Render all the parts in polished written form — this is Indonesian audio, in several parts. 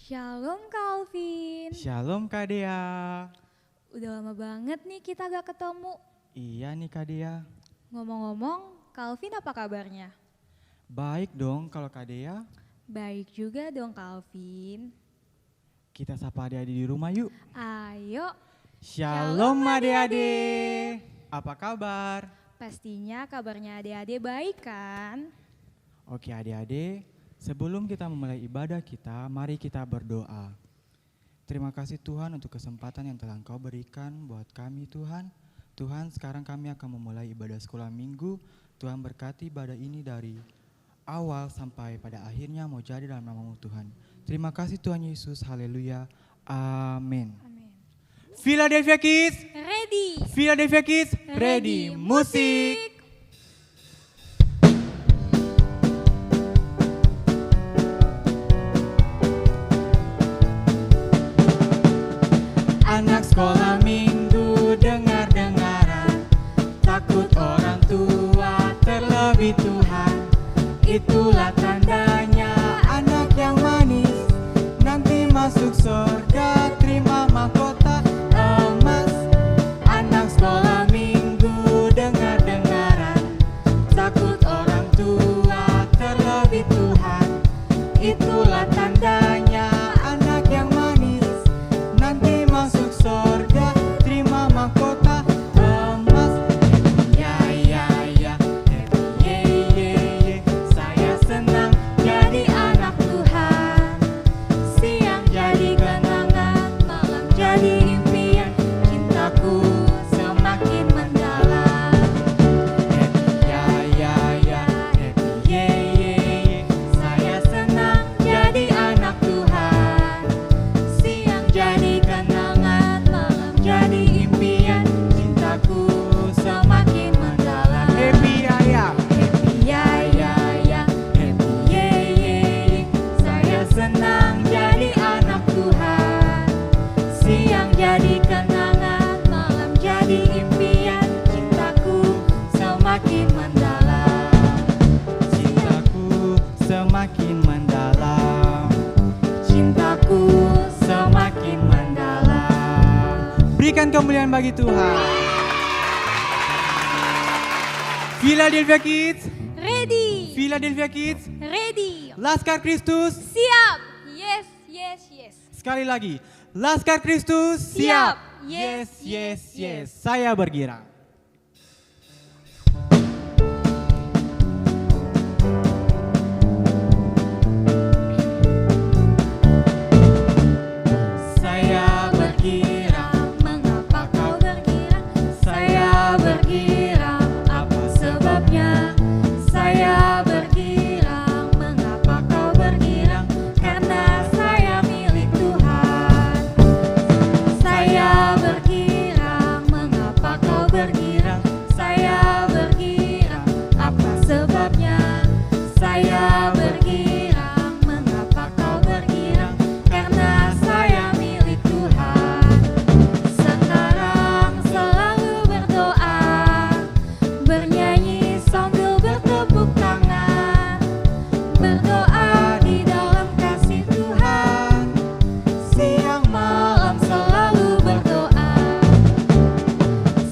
Shalom Calvin. Shalom Kak Dea. Udah lama banget nih kita gak ketemu. Iya nih Kak Dea. Ngomong-ngomong, Calvin apa kabarnya? Baik dong kalau Kak Dea. Baik juga dong Calvin. Kita sapa adik-adik di rumah yuk. Ayo, Shalom adik-adik. Apa kabar? pastinya kabarnya adik-adik baik kan? Oke adik-adik, sebelum kita memulai ibadah kita, mari kita berdoa. Terima kasih Tuhan untuk kesempatan yang telah Engkau berikan buat kami Tuhan. Tuhan, sekarang kami akan memulai ibadah sekolah minggu. Tuhan berkati ibadah ini dari awal sampai pada akhirnya mau jadi dalam nama-Mu Tuhan. Terima kasih Tuhan Yesus, haleluya, amin. Amin. Philadelphia Kids, Ready. Philadelphia Kids, ready, musik. Anak sekolah minggu dengar-dengaran, takut orang tua terlebih Tuhan. Itulah tandanya anak yang manis, nanti masuk surga terima mahkota emas. Anak sekolah minggu dengar-dengaran, takut orang tua terlebih Tuhan. Itulah tandanya anak yang manis, nanti masuk surga terima mahkota emas. Ya ya ya, happy ye ye ye. Saya senang jadi anak Tuhan. Siang jadi kenangan, malam jadi impian. Cintaku semakin mendalam. Happy ya ya ya, happy ye ye ye. Saya senang jadi anak Tuhan. Siang jadi kenangan, malam jadi impian. Cintaku semakin mendalam. Happy ya ya, happy ya ya ya, happy ye ye ye. Saya senang jadi anak Tuhan. Siang jadi kenangan, malam jadi impian. Cintaku semakin mendalam. Cintaku semakin mendalam. Cintaku semakin mendalam. Berikan kemuliaan bagi Tuhan. Philadelphia Kids, Ready. Philadelphia Kids, Ready. Laskar Kristus. Siap. Yes, yes, yes. Sekali lagi, Laskar Kristus siap. Siap. Yes, Yes, yes, yes, yes. Saya bergirang. Saya bergirang, Mengapa kau bergirang? saya bergirang, apa sebabnya? Saya bergirang, mengapa kau bergirang? Karena saya milik Tuhan. Saya bergirang, mengapa kau bergirang? Saya bergirang, apa sebabnya? Saya bergirang, mengapa kau bergirang? Karena saya milik Tuhan. Sekarang selalu berdoa, bernyanyi sambil bertepuk tangan, berdoa di dalam kasih Tuhan. Siang malam selalu berdoa.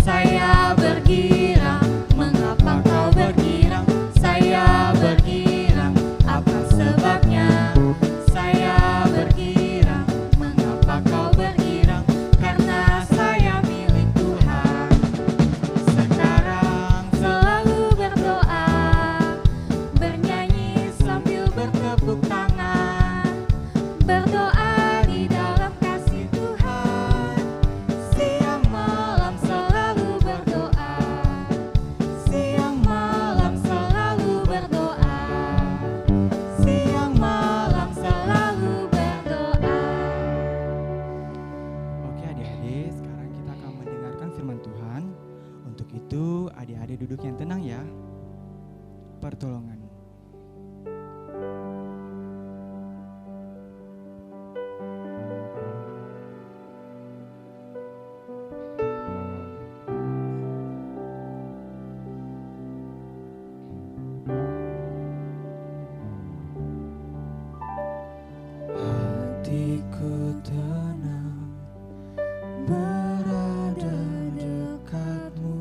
Saya bergirang, mengapa kau bergirang? Saya bergirang, apa sebabnya? Saya bergirang, mengapa kau bergirang? Karena saya milik Tuhan. Sekarang selalu berdoa, bernyanyi sambil bertepuk tangan, berdoa di dalam kasih Tuhan. Siang malam selalu berdoa. Siang malam selalu berdoa. Siang malam selalu berdoa. Oke adik-adik, sekarang kita akan mendengarkan firman Tuhan. Untuk itu adik-adik duduk yang tenang ya. Pertolongan. Hati hatiku tenang berada dekatmu.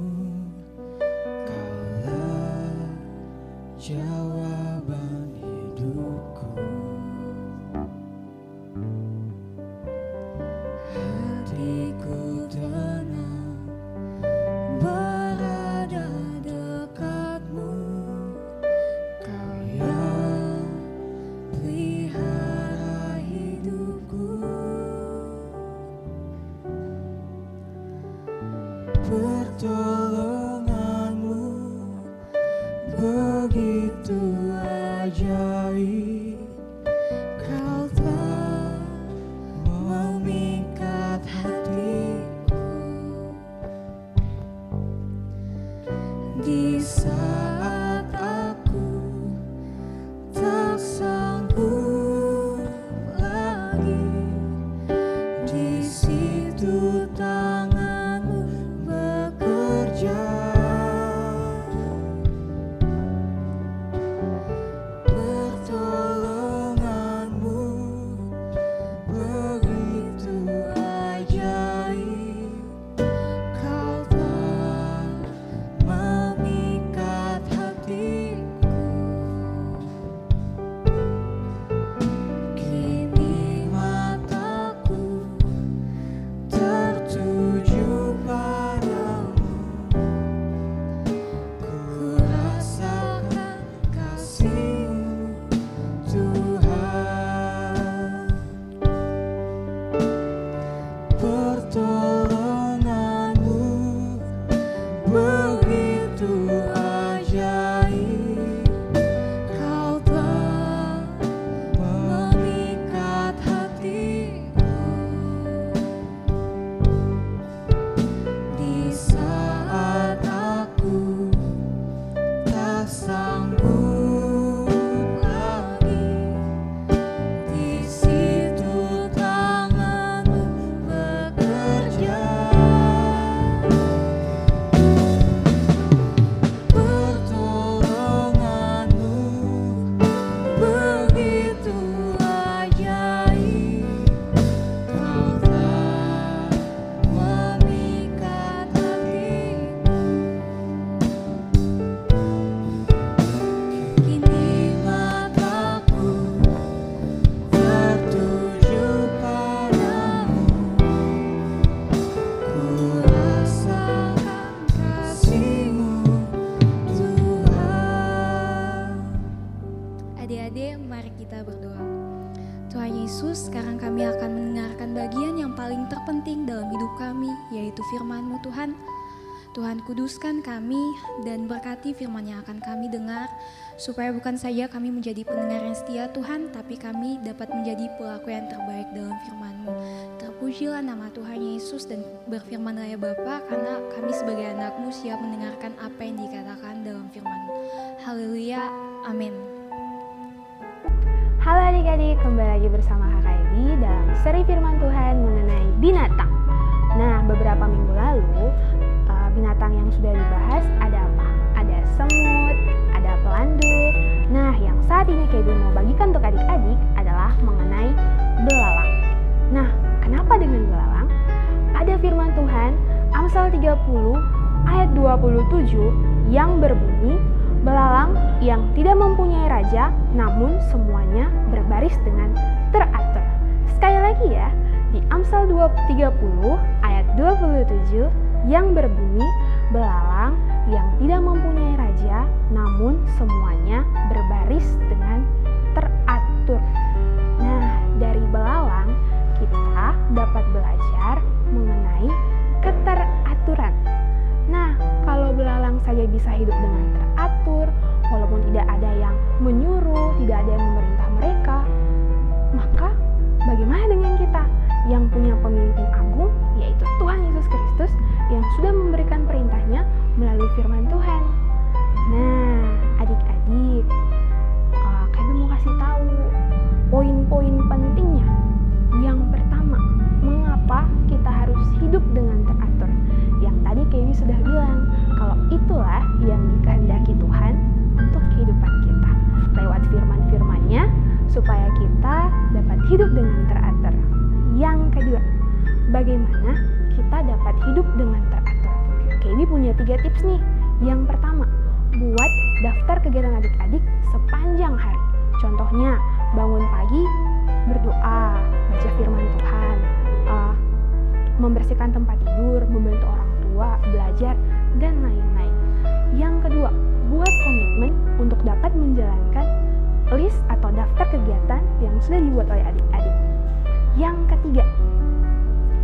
Kaulah jawaban hidupku. Hatiku tenang berada dekatmu. Kau yang pelihara hidupku. Pertolonganmu begitu ajaib. Kau telah memikat hatiku. Di saat aku tak sanggup lagi, di situ tanganmu bekerja. Pertolonganmu begitu ajaib. Kau telah memikat hatiku. Kini mataku tertuju padamu. Ku rasakan kasih-Mu, Tuhan. Pertolonganmu begitu ajaib. Kau telah memikat hatiku. Di saat aku tak sanggup lagi, di situ tanganmu bekerja. Pertolonganmu begitu ajaib. Kau telah memikat hatiku. Kini mataku tertuju padamu. Ku rasakan kasih-Mu, Tuhan. Adik-adik, mari kita berdoa. Tuhan Yesus, sekarang kami akan mendengarkan bagian yang paling terpenting dalam hidup kami, yaitu firman-Mu Tuhan. Tuhan, kuduskan kami dan berkati firman yang akan kami dengar, supaya bukan saja kami menjadi pendengar yang setia Tuhan, tapi kami dapat menjadi pelaku yang terbaik dalam firman-Mu. Terpujilah nama Tuhan Yesus dan berfirmanlah ya Bapa, karena kami sebagai anak-Mu siap mendengarkan apa yang dikatakan dalam firman-Mu. Haleluya, amin. Halo adik-adik, kembali lagi bersama HKMI dalam seri firman Tuhan mengenai binatang. Nah, beberapa minggu lalu binatang yang sudah dibahas ada apa? Ada semut, ada pelanduk. Nah, yang saat ini KB mau bagikan untuk adik-adik adalah mengenai belalang. Nah, kenapa dengan belalang? Ada firman Tuhan Amsal 30 ayat 27 yang berbunyi, belalang yang tidak mempunyai raja, namun semuanya berbaris dengan teratur. Sekali lagi ya, di Amsal 30 ayat 27 yang berbunyi, belalang yang tidak mempunyai raja, namun semuanya berbaris dengan teratur. Nah, dari belalang kita dapat belajar mengenai keteraturan. Nah, kalau belalang saja bisa hidup dengan teratur, walaupun tidak ada yang menyuruh, tidak ada yang memerintah mereka, maka bagaimana dengan kita yang punya pemimpin agung, yaitu Tuhan Yesus Kristus, yang sudah memberikan perintahnya melalui firman Tuhan. Nah, adik-adik, kami mau kasih tahu poin-poin pentingnya. Yang pertama, mengapa kita harus hidup dengan teratur? Yang tadi Kewi sudah bilang, kalau itulah yang dikehendaki Tuhan untuk kehidupan kita. Lewat firman-firmannya, supaya kita dapat hidup dengan teratur. bagaimana kita dapat hidup dengan teratur. Kebi punya 3 tips nih. Yang pertama, buat daftar kegiatan adik-adik sepanjang hari. Contohnya, bangun pagi, berdoa, baca firman Tuhan, membersihkan tempat tidur, membantu orang tua, belajar, dan lain-lain. Yang kedua, buat komitmen untuk dapat menjalankan list atau daftar kegiatan yang sudah dibuat oleh adik-adik. Yang ketiga,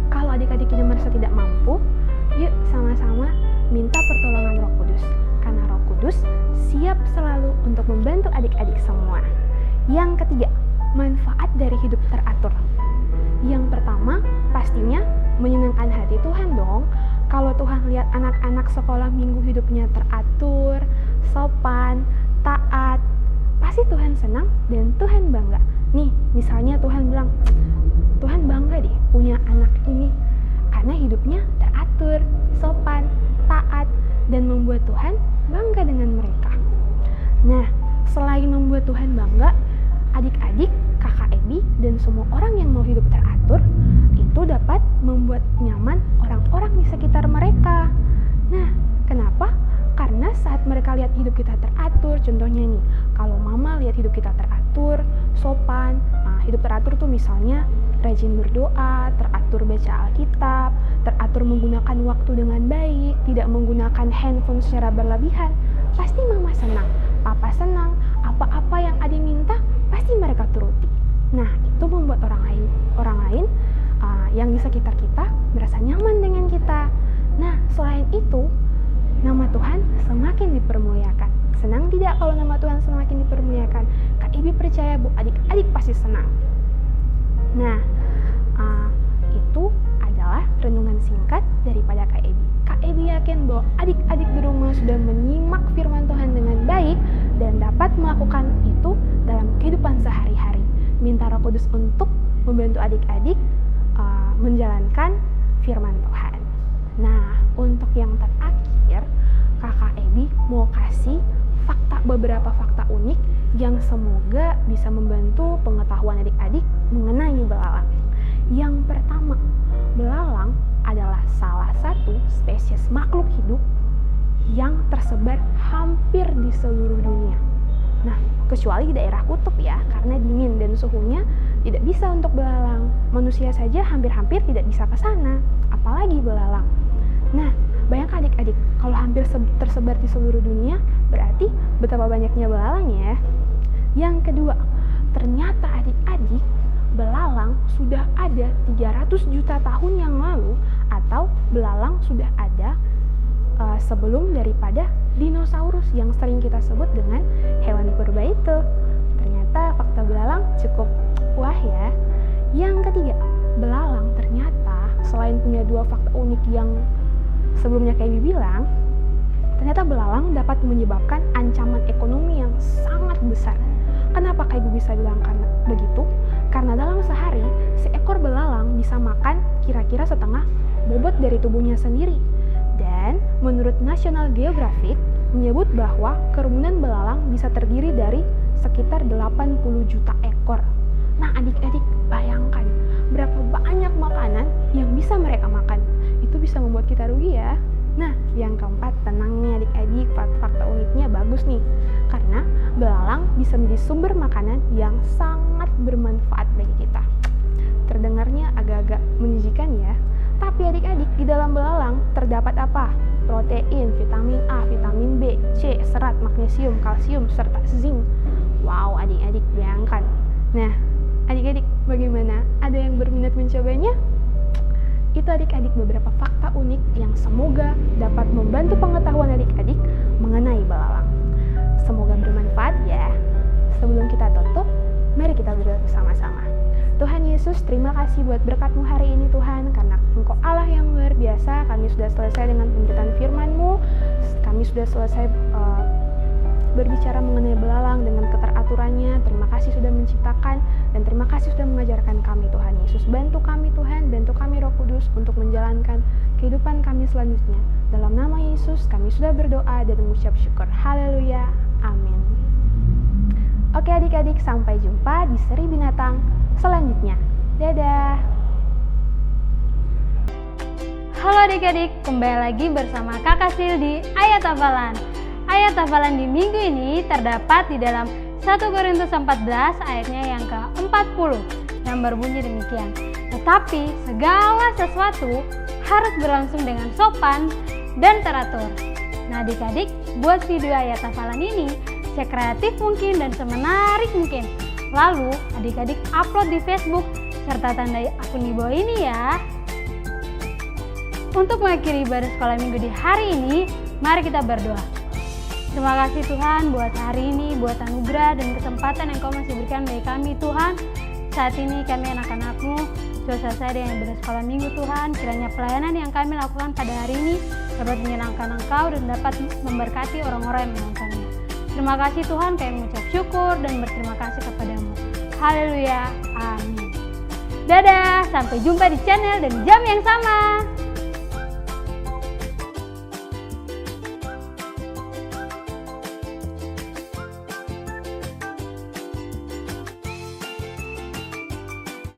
kalau adik-adik ini merasa tidak mampu, yuk sama-sama minta pertolongan Roh Kudus. Karena Roh Kudus siap selalu untuk membantu adik-adik semua. Yang ketiga, manfaat dari hidup teratur. Yang pertama, pastinya menyenangkan hati Tuhan dong. Kalau Tuhan lihat anak-anak sekolah minggu hidupnya teratur, sopan, taat, pasti Tuhan senang dan Tuhan bangga. Nih, misalnya Tuhan bilang, Tuhan bangga deh punya anak ini karena hidupnya teratur, sopan, taat, dan membuat Tuhan bangga dengan mereka. Nah, selain membuat Tuhan bangga, adik-adik, kakak Ebi, dan semua orang yang mau hidup teratur itu dapat membuat nyaman orang-orang di sekitar mereka. Nah, kenapa? Karena saat mereka lihat hidup kita teratur, contohnya nih, kalau mama lihat hidup kita teratur, sopan, hidup teratur tuh misalnya rajin berdoa, teratur baca Alkitab, teratur menggunakan waktu dengan baik, tidak menggunakan handphone secara berlebihan, pasti mama senang, papa senang, apa-apa yang adik minta, pasti mereka turuti. Nah, itu membuat orang lain yang di sekitar kita merasa nyaman dengan kita. Nah, selain itu, nama Tuhan semakin dipermuliakan. Senang tidak kalau nama Tuhan semakin dipermuliakan? Kak Ibi percaya Bu, adik-adik pasti senang. Nah, itu adalah renungan singkat daripada Kak Ebi. Kak Ebi yakin bahwa adik-adik di rumah sudah menyimak firman Tuhan dengan baik dan dapat melakukan itu dalam kehidupan sehari-hari. Minta Roh Kudus untuk membantu adik-adik menjalankan firman Tuhan. Nah, untuk yang terakhir, Kakak Ebi mau kasih beberapa fakta unik yang semoga bisa membantu pengetahuan adik-adik mengenai belalang. Yang pertama, belalang adalah salah satu spesies makhluk hidup yang tersebar hampir di seluruh dunia. Nah, kecuali di daerah kutub ya, karena dingin dan suhunya tidak bisa untuk belalang. Manusia saja hampir-hampir tidak bisa ke sana, apalagi belalang. Nah, bayangkan adik-adik, kalau hampir tersebar di seluruh dunia, berarti betapa banyaknya belalang ya. Yang kedua, ternyata adik-adik, belalang sudah ada 300 juta tahun yang lalu, atau belalang sudah ada sebelum daripada dinosaurus yang sering kita sebut dengan hewan purba itu. Ternyata fakta belalang cukup wah ya. Yang ketiga, belalang ternyata selain punya 2 fakta unik yang sebelumnya kayak dibilang, ternyata belalang dapat menyebabkan ancaman ekonomi yang sangat besar. Kenapa kayak Ibu bisa bilang karena begitu? Karena dalam sehari, seekor belalang bisa makan kira-kira setengah bobot dari tubuhnya sendiri. Dan menurut National Geographic menyebut bahwa kerumunan belalang bisa terdiri dari sekitar 80 juta ekor. Nah, adik-adik bayangkan berapa banyak makanan yang bisa mereka makan. Itu bisa membuat kita rugi ya. Nah, yang keempat, tenang nih adik-adik, fakta uniknya bagus nih. Karena belalang bisa menjadi sumber makanan yang sangat bermanfaat bagi kita. Terdengarnya agak-agak menjijikan ya. Tapi adik-adik, di dalam belalang terdapat apa? Protein, vitamin A, vitamin B, C, serat, magnesium, kalsium, serta zinc. Wow, adik-adik bayangkan. Nah, adik-adik bagaimana? Ada yang berminat mencobanya? Itu adik-adik beberapa fakta unik yang semoga dapat membantu pengetahuan adik-adik mengenai belalang. Semoga bermanfaat ya. Sebelum kita tutup, mari kita berdoa bersama-sama. Tuhan Yesus, terima kasih buat berkat-Mu hari ini Tuhan, karena Engkau Allah yang luar biasa. Kami sudah selesai dengan pemberitaan firman-Mu, kami sudah selesai berbicara mengenai belalang dengan keteraturannya. Terima kasih sudah menciptakan dan terima kasih sudah mengajarkan kami Tuhan Yesus. Bantu kami Tuhan, bantu kami Roh Kudus untuk menjalankan kehidupan kami selanjutnya. Dalam nama Yesus kami sudah berdoa dan mengucap syukur. Haleluya. Amin. Oke adik-adik, sampai jumpa di seri binatang selanjutnya. Dadah. Halo adik-adik, kembali lagi bersama Kakak Sil di Ayat Hafalan. Ayat hafalan di minggu ini terdapat di dalam 1 Korintus 14 ayatnya yang ke-40 yang berbunyi demikian. Tetapi segala sesuatu harus berlangsung dengan sopan dan teratur. Nah adik-adik, buat video ayat hafalan ini sekreatif mungkin dan semenarik mungkin. Lalu adik-adik upload di Facebook serta tandai akun di bawah ini ya. Untuk mengakhiri ibadah sekolah minggu di hari ini, mari kita berdoa. Terima kasih Tuhan buat hari ini, buat anugerah dan kesempatan yang Kau masih berikan bagi kami Tuhan. Saat ini kami anak-anak-Mu sudah selesai dengan ibadah sekolah minggu Tuhan. Kiranya pelayanan yang kami lakukan pada hari ini dapat menyenangkan Engkau dan dapat memberkati orang-orang yang menontonnya. Terima kasih Tuhan, kami mengucap syukur dan berterima kasih kepada-Mu. Haleluya, amin. Dadah, sampai jumpa di channel dan jam yang sama.